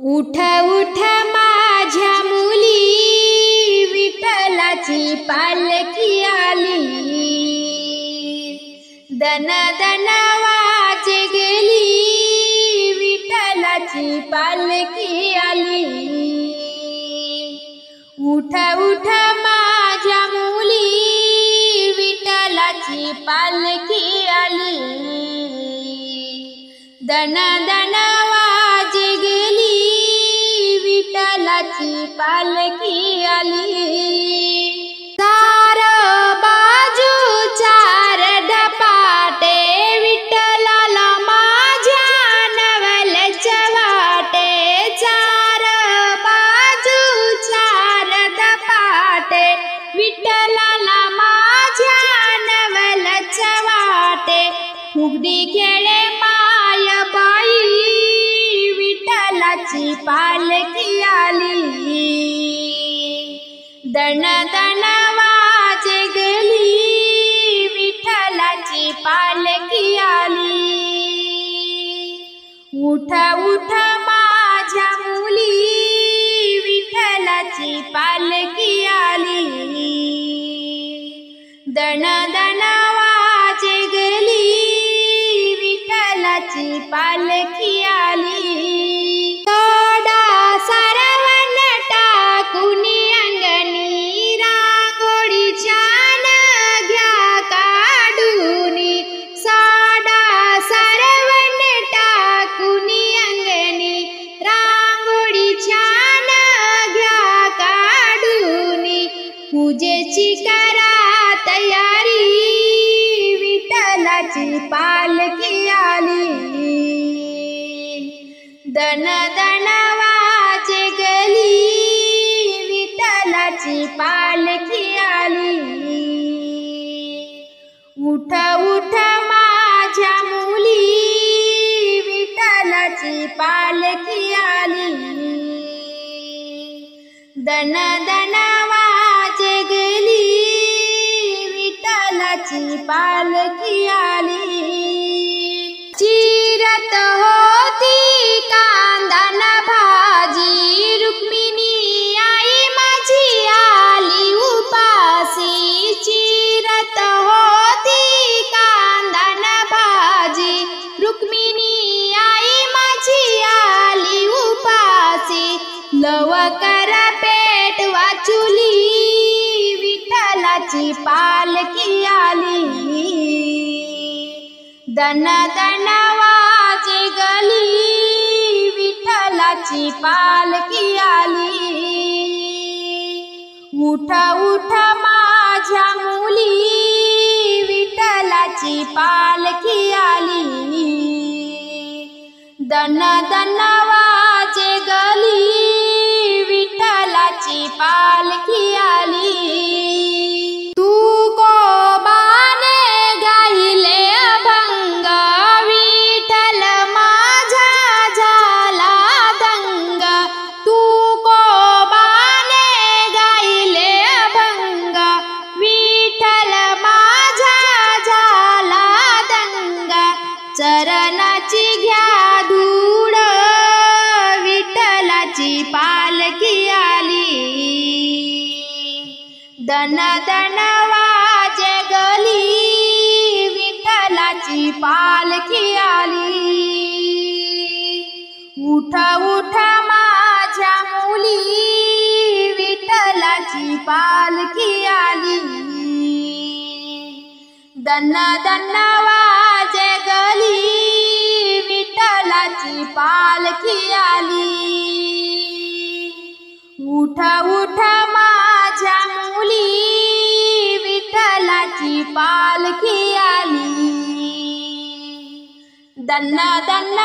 उठ उठ माझ्या मुली, विठ्ठलाची पालखी आली। दन दन वाजे गेली, विठ्ठलाची पालखी आली। उठ उठ माझ्या मुली, विठ्ठलाची पालखी आली। दन दन वाजे गेली, विठ्ठलाची पालखी आली। चार बाजू चार धपाटे, विठ्ठलाला माझ्या नवलच्या वाटे। चार बाजू चार धपाटे, विठ्ठलाला माझ्या नवलच्या वाटे। फुगडी खेळे मायबाई, विठ्ठलाची पालखी आली। दन दन वाजे गेली, विठ्ठलाची पालखी आली। उठ उठ माझ्या मुली, विठ्ठलाची पालखी आली। दन दन वाजे गेली, विठ्ठलाची पालखी आली। तोडा सरवण टाकुनी अंगणी, रांगोळी छान घ्या काढूनी। साडा सरवण टाकुनी अंगणी, रांगोळी छान घ्या काढूनी। पूजेची करा तयारी, विठ्ठलाची पालखी आली। दन दन वाजे गेली, विठ्ठलाची पालखी आली। उठ उठ माझ्या मुली, विठ्ठलाची पालखी आली। दन दन वाजे गेली, विठ्ठलाची पालखी आली। चिरत होती कांदा न भाजी, रुक्मिणी आई माझी आली उपासी। चिरत होती कांदा न भाजी, रुक्मिणी आई माझी आली उपासी। लवकर पेट वाचुली, विठ्ठलाची पालखी आली। दन दन वाजे गेली, विठ्ठलाची पालखी आली। उठ उठ माझ्या मुली, विठ्ठलाची पालखी आली। दन दन वाजे गेली, विठ्ठलाची पालखी आली। तू कोबाने गायले अभंग, विठ्ठल माझा झाला दंग। तू कोबाने गायले अभंग, विठ्ठल माझा झाला दंग। चरणाची घ्या धूड, विठ्ठलाची पालखी आली। दन दन वाजे गेली, विठ्ठलाची पालखी आली। उठ उठ माझ्या मुली, विठ्ठलाची पालखी आली। दन दन वाजे गेली, विठ्ठलाची पालखी आली। उठ उठ माझ्या मुली, विठ्ठलाची पालखी आली। दन दन